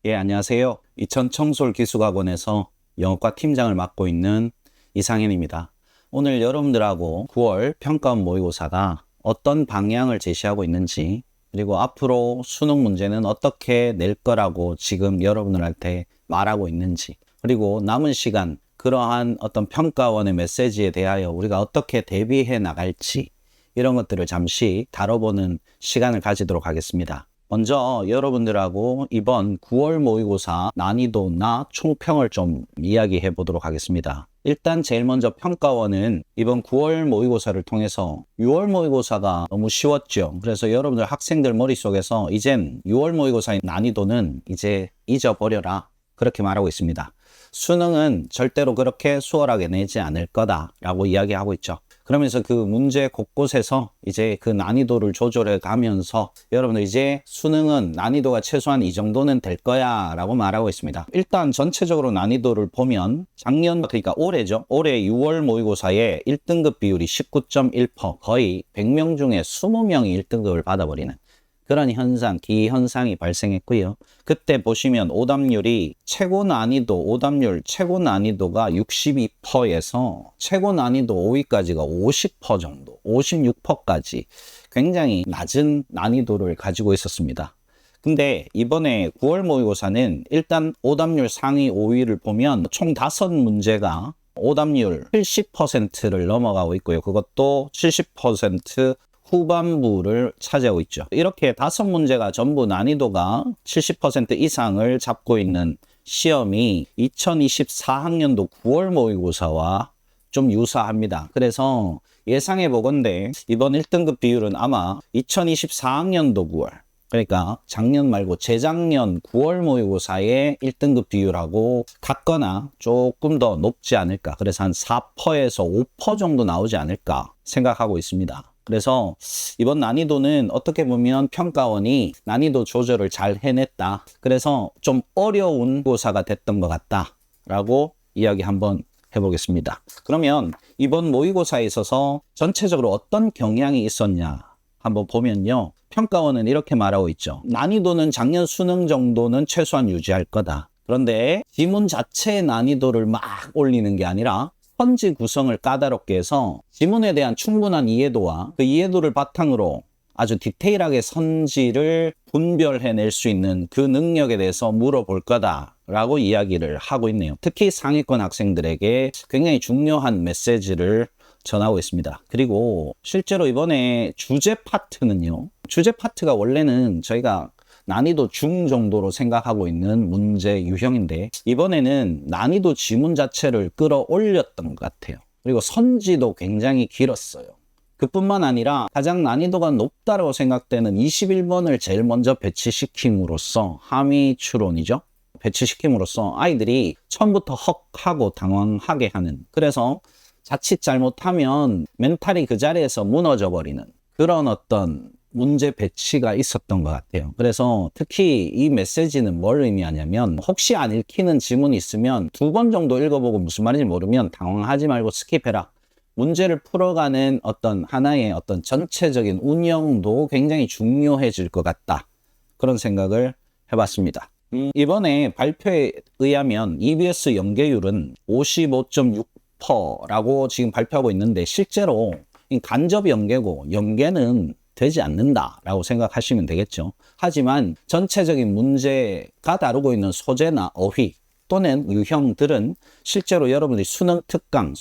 예, 안녕하세요. 이천청솔기술학원에서 영어과 팀장을 맡고 있는 이상현입니다. 오늘 여러분들하고 9월 평가원 모의고사가 어떤 방향을 제시하고 있는지, 그리고 앞으로 수능 문제는 어떻게 낼 거라고 지금 여러분들한테 말하고 있는지, 그리고 남은 시간 그러한 어떤 평가원의 메시지에 대하여 우리가 어떻게 대비해 나갈지, 이런 것들을 잠시 다뤄보는 시간을 가지도록 하겠습니다. 먼저 여러분들하고 이번 9월 모의고사 난이도나 총평을 좀 이야기해 보도록 하겠습니다. 일단 제일 먼저 평가원은 이번 9월 모의고사를 통해서 6월 모의고사가 너무 쉬웠죠. 그래서 여러분들 학생들 머릿속에서 이젠 6월 모의고사의 난이도는 이제 잊어버려라, 그렇게 말하고 있습니다. 수능은 절대로 그렇게 수월하게 내지 않을 거다라고 이야기하고 있죠. 그러면서 그 문제 곳곳에서 이제 그 난이도를 조절해 가면서 여러분들 이제 수능은 난이도가 최소한 이 정도는 될 거야 라고 말하고 있습니다. 일단 전체적으로 난이도를 보면 작년, 그러니까 올해죠. 올해 6월 모의고사의 1등급 비율이 19.1%, 거의 100명 중에 20명이 1등급을 받아버리는 그런 현상, 기현상이 발생했고요. 그때 보시면 오답률이 최고 난이도가 62%에서 최고 난이도 5위까지가 50% 정도, 56%까지 굉장히 낮은 난이도를 가지고 있었습니다. 근데 이번에 9월 모의고사는 일단 오답률 상위 5위를 보면 총 5문제가 오답률 70%를 넘어가고 있고요. 그것도 70% 후반부를 차지하고 있죠. 이렇게 5문제가 전부 난이도가 70% 이상을 잡고 있는 시험이 2024학년도 9월 모의고사와 좀 유사합니다. 그래서 예상해 보건대 이번 1등급 비율은 아마 2024학년도 9월, 그러니까 작년 말고 재작년 9월 모의고사의 1등급 비율하고 같거나 조금 더 높지 않을까. 그래서 한 4%에서 5% 정도 나오지 않을까 생각하고 있습니다. 그래서 이번 난이도는 어떻게 보면 평가원이 난이도 조절을 잘 해냈다. 그래서 좀 어려운 고사가 됐던 것 같다 라고 이야기 한번 해보겠습니다. 그러면 이번 모의고사에 있어서 전체적으로 어떤 경향이 있었냐 한번 보면요. 평가원은 이렇게 말하고 있죠. 난이도는 작년 수능 정도는 최소한 유지할 거다. 그런데 지문 자체의 난이도를 막 올리는 게 아니라 선지 구성을 까다롭게 해서 지문에 대한 충분한 이해도와 그 이해도를 바탕으로 아주 디테일하게 선지를 분별해낼 수 있는 그 능력에 대해서 물어볼 거다라고 이야기를 하고 있네요. 특히 상위권 학생들에게 굉장히 중요한 메시지를 전하고 있습니다. 그리고 실제로 이번에 주제 파트는요. 주제 파트가 원래는 저희가 난이도 중 정도로 생각하고 있는 문제 유형인데 이번에는 난이도 지문 자체를 끌어올렸던 것 같아요. 그리고 선지도 굉장히 길었어요. 그뿐만 아니라 가장 난이도가 높다고 생각되는 21번을 제일 먼저 배치시킴으로써 함의 추론이죠. 배치시킴으로써 아이들이 처음부터 헉하고 당황하게 하는, 그래서 자칫 잘못하면 멘탈이 그 자리에서 무너져 버리는 그런 어떤 문제 배치가 있었던 것 같아요. 그래서 특히 이 메시지는 뭘 의미하냐면 혹시 안 읽히는 지문이 있으면 2번 정도 읽어보고 무슨 말인지 모르면 당황하지 말고 스킵해라. 문제를 풀어가는 어떤 하나의 어떤 전체적인 운영도 굉장히 중요해질 것 같다. 그런 생각을 해봤습니다. 이번에 발표에 의하면 EBS 연계율은 55.6%라고 지금 발표하고 있는데 실제로 간접 연계고 연계는 되지 않는다라고 생각하시면 되겠죠. 하지만 전체적인 문제가 다루고 있는 소재나 어휘 또는 유형들은 실제로 여러분들이 수능 특강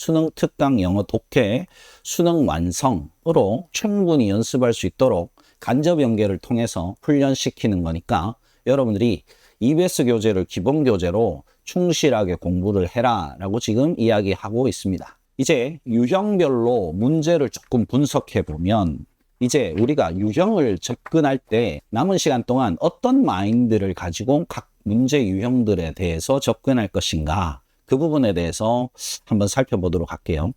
영어 독해, 수능 완성으로 충분히 연습할 수 있도록 간접 연계를 통해서 훈련시키는 거니까 여러분들이 EBS 교재를 기본 교재로 충실하게 공부를 해라 라고 지금 이야기하고 있습니다. 이제 유형별로 문제를 조금 분석해 보면 이제 우리가 유형을 접근할 때 남은 시간 동안 어떤 마인드를 가지고 각 문제 유형들에 대해서 접근할 것인가, 그 부분에 대해서 한번 살펴보도록 할게요.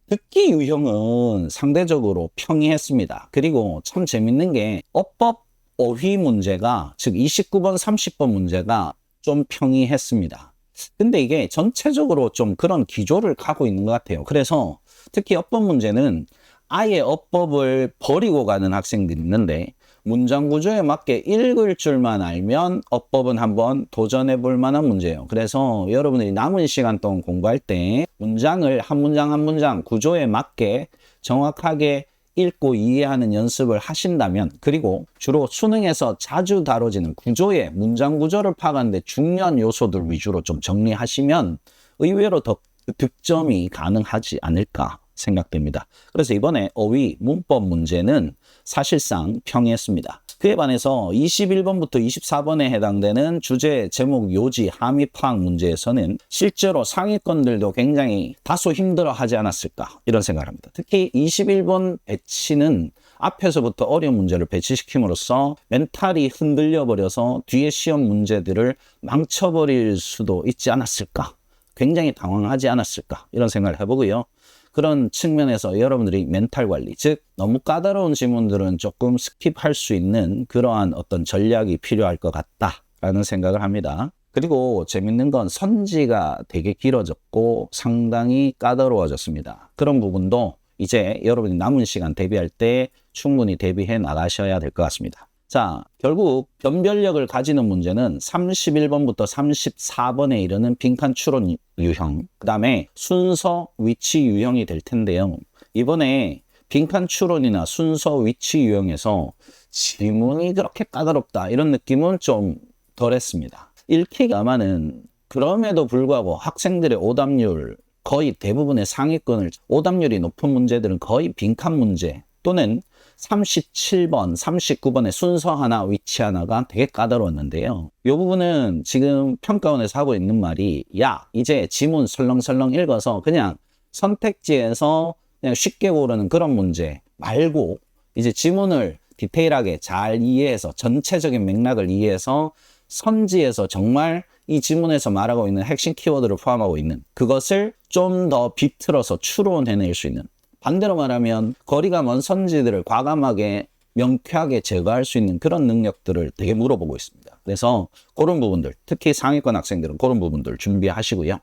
듣기 유형은 상대적으로 평이했습니다. 그리고 참 재밌는 게 어법 어휘 문제가, 즉 29번 30번 문제가 좀 평이했습니다. 근데 이게 전체적으로 좀 그런 기조를 가고 있는 것 같아요. 그래서 특히 어법 문제는 아예 어법을 버리고 가는 학생들이 있는데 문장 구조에 맞게 읽을 줄만 알면 어법은 한번 도전해 볼 만한 문제예요. 그래서 여러분들이 남은 시간 동안 공부할 때 문장을 한 문장 한 문장 구조에 맞게 정확하게 읽고 이해하는 연습을 하신다면, 그리고 주로 수능에서 자주 다뤄지는 구조의 문장 구조를 파악하는 데 중요한 요소들 위주로 좀 정리하시면 의외로 더 득점이 가능하지 않을까 생각됩니다. 그래서 이번에 어휘 문법 문제는 사실상 평이했습니다. 그에 반해서 21번부터 24번에 해당되는 주제, 제목, 요지, 함의 파악 문제에서는 실제로 상위권들도 굉장히 다소 힘들어하지 않았을까 이런 생각을 합니다. 특히 21번 배치는 앞에서부터 어려운 문제를 배치시킴으로써 멘탈이 흔들려 버려서 뒤에 시험 문제들을 망쳐버릴 수도 있지 않았을까, 굉장히 당황하지 않았을까 이런 생각을 해보고요. 그런 측면에서 여러분들이 멘탈 관리, 즉 너무 까다로운 지문들은 조금 스킵할 수 있는 그러한 어떤 전략이 필요할 것 같다라는 생각을 합니다. 그리고 재밌는 건 선지가 되게 길어졌고 상당히 까다로워졌습니다. 그런 부분도 이제 여러분이 남은 시간 대비할 때 충분히 대비해 나가셔야 될 것 같습니다. 자, 결국 변별력을 가지는 문제는 31번부터 34번에 이르는 빈칸 추론 유형, 그 다음에 순서 위치 유형이 될 텐데요. 이번에 빈칸 추론이나 순서 위치 유형에서 지문이 그렇게 까다롭다 이런 느낌은 좀 덜했습니다. 읽히가마는 그럼에도 불구하고 학생들의 오답률 거의 대부분의 상위권을, 오답률이 높은 문제들은 거의 빈칸 문제 또는 37번, 39번의 순서 하나, 위치 하나가 되게 까다로웠는데요. 이 부분은 지금 평가원에서 하고 있는 말이, 야, 이제 지문 설렁설렁 읽어서 그냥 선택지에서 그냥 쉽게 고르는 그런 문제 말고 이제 지문을 디테일하게 잘 이해해서 전체적인 맥락을 이해해서 선지에서 정말 이 지문에서 말하고 있는 핵심 키워드를 포함하고 있는 그것을 좀 더 비틀어서 추론해낼 수 있는, 반대로 말하면 거리가 먼 선지들을 과감하게 명쾌하게 제거할 수 있는 그런 능력들을 되게 물어보고 있습니다. 그래서 그런 부분들, 특히 상위권 학생들은 그런 부분들 준비하시고요.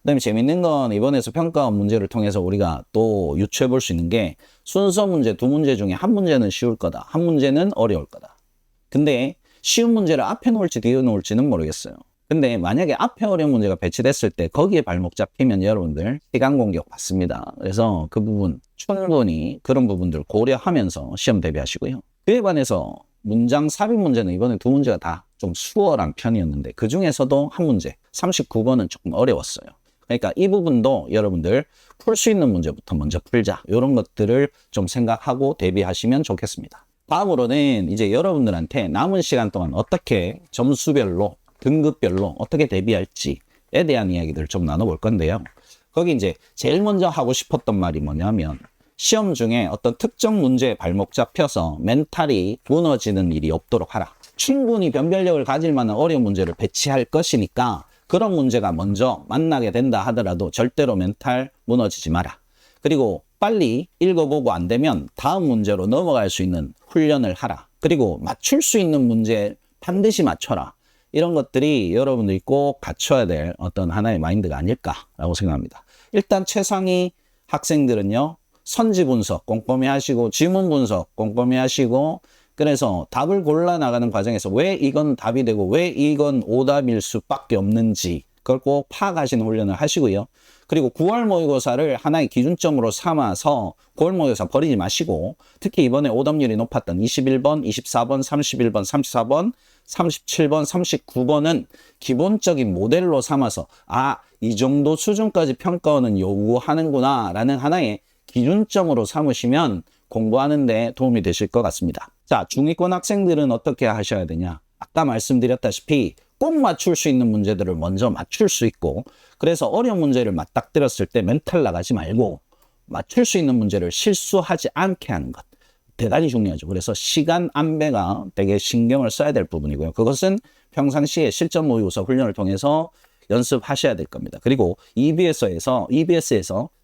그다음에 재밌는 건 이번에서 평가원 문제를 통해서 우리가 또 유추해 볼 수 있는 게, 순서 문제 두 문제 중에 한 문제는 쉬울 거다, 한 문제는 어려울 거다. 근데 쉬운 문제를 앞에 놓을지 뒤에 놓을지는 모르겠어요. 근데 만약에 앞에 어려운 문제가 배치됐을 때 거기에 발목 잡히면 여러분들 시간 공격 받습니다. 그래서 그 부분 충분히 그런 부분들 고려하면서 시험 대비하시고요. 그에 반해서 문장 삽입 문제는 이번에 두 문제가 다 좀 수월한 편이었는데 그 중에서도 한 문제 39번은 조금 어려웠어요. 그러니까 이 부분도 여러분들 풀 수 있는 문제부터 먼저 풀자, 이런 것들을 좀 생각하고 대비하시면 좋겠습니다. 다음으로는 이제 여러분들한테 남은 시간 동안 어떻게 점수별로 등급별로 어떻게 대비할지에 대한 이야기들을 좀 나눠볼 건데요. 거기 이제 제일 먼저 하고 싶었던 말이 뭐냐면, 시험 중에 어떤 특정 문제에 발목 잡혀서 멘탈이 무너지는 일이 없도록 하라. 충분히 변별력을 가질 만한 어려운 문제를 배치할 것이니까 그런 문제가 먼저 만나게 된다 하더라도 절대로 멘탈 무너지지 마라. 그리고 빨리 읽어보고 안 되면 다음 문제로 넘어갈 수 있는 훈련을 하라. 그리고 맞출 수 있는 문제 반드시 맞춰라. 이런 것들이 여러분들이 꼭 갖춰야 될 어떤 하나의 마인드가 아닐까라고 생각합니다. 일단 최상위 학생들은요, 선지 분석 꼼꼼히 하시고 지문 분석 꼼꼼히 하시고, 그래서 답을 골라 나가는 과정에서 왜 이건 답이 되고 왜 이건 오답일 수밖에 없는지 그걸 꼭 파악하시는 훈련을 하시고요. 그리고 9월 모의고사를 하나의 기준점으로 삼아서 9월 모의고사 버리지 마시고, 특히 이번에 오답률이 높았던 21번, 24번, 31번, 34번, 37번, 39번은 기본적인 모델로 삼아서 이 정도 수준까지 평가원은 요구하는구나 라는 하나의 기준점으로 삼으시면 공부하는 데 도움이 되실 것 같습니다. 자, 중위권 학생들은 어떻게 하셔야 되냐? 아까 말씀드렸다시피 꼭 맞출 수 있는 문제들을 먼저 맞출 수 있고, 그래서 어려운 문제를 맞닥뜨렸을 때 멘탈 나가지 말고 맞출 수 있는 문제를 실수하지 않게 하는 것, 대단히 중요하죠. 그래서 시간 안배가 되게 신경을 써야 될 부분이고요. 그것은 평상시에 실전 모의고사 훈련을 통해서 연습하셔야 될 겁니다. 그리고 EBS에서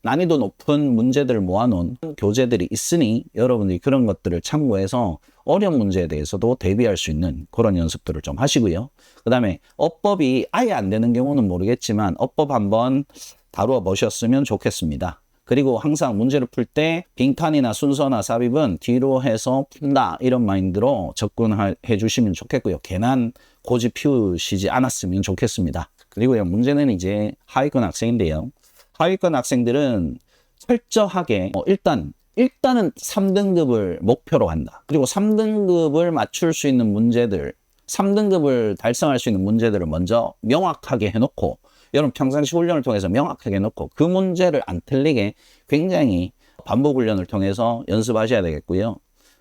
난이도 높은 문제들을 모아놓은 교재들이 있으니 여러분들이 그런 것들을 참고해서 어려운 문제에 대해서도 대비할 수 있는 그런 연습들을 좀 하시고요. 그 다음에 어법이 아예 안 되는 경우는 모르겠지만 어법 한번 다루어 보셨으면 좋겠습니다. 그리고 항상 문제를 풀 때 빈칸이나 순서나 삽입은 뒤로 해서 푼다 이런 마인드로 접근해 주시면 좋겠고요. 괜한 고집 피우시지 않았으면 좋겠습니다. 그리고요, 문제는 이제 하위권 학생인데요. 하위권 학생들은 철저하게 일단은 3등급을 목표로 한다. 그리고 3등급을 맞출 수 있는 문제들, 3등급을 달성할 수 있는 문제들을 먼저 명확하게 해놓고, 여러분 평상시 훈련을 통해서 명확하게 해놓고 그 문제를 안 틀리게 굉장히 반복 훈련을 통해서 연습하셔야 되겠고요.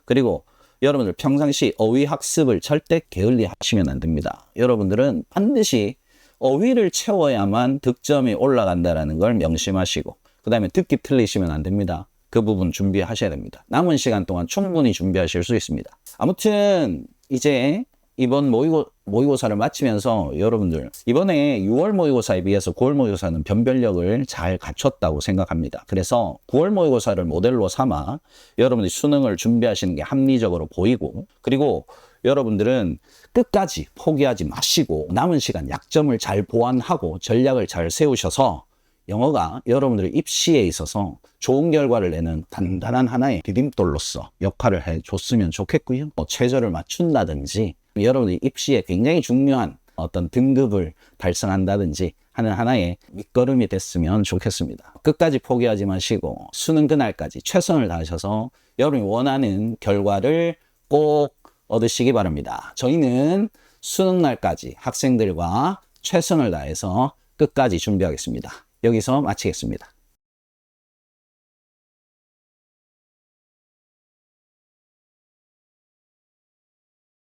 그리고 여러분들 평상시 어휘 학습을 절대 게을리 하시면 안 됩니다. 여러분들은 반드시 어휘를 채워야만 득점이 올라간다는 걸 명심하시고, 그 다음에 듣기 틀리시면 안 됩니다. 그 부분 준비하셔야 됩니다. 남은 시간 동안 충분히 준비하실 수 있습니다. 아무튼 이제 이번 모의고사를 마치면서 여러분들 이번에 6월 모의고사에 비해서 9월 모의고사는 변별력을 잘 갖췄다고 생각합니다. 그래서 9월 모의고사를 모델로 삼아 여러분들이 수능을 준비하시는 게 합리적으로 보이고, 그리고 여러분들은 끝까지 포기하지 마시고 남은 시간 약점을 잘 보완하고 전략을 잘 세우셔서 영어가 여러분들의 입시에 있어서 좋은 결과를 내는 단단한 하나의 디딤돌로서 역할을 해줬으면 좋겠고요. 최저를 맞춘다든지 여러분들이 입시에 굉장히 중요한 어떤 등급을 달성한다든지 하는 하나의 밑거름이 됐으면 좋겠습니다. 끝까지 포기하지 마시고 수능 그날까지 최선을 다하셔서 여러분이 원하는 결과를 꼭 얻으시기 바랍니다. 저희는 수능 날까지 학생들과 최선을 다해서 끝까지 준비하겠습니다. 여기서 마치겠습니다.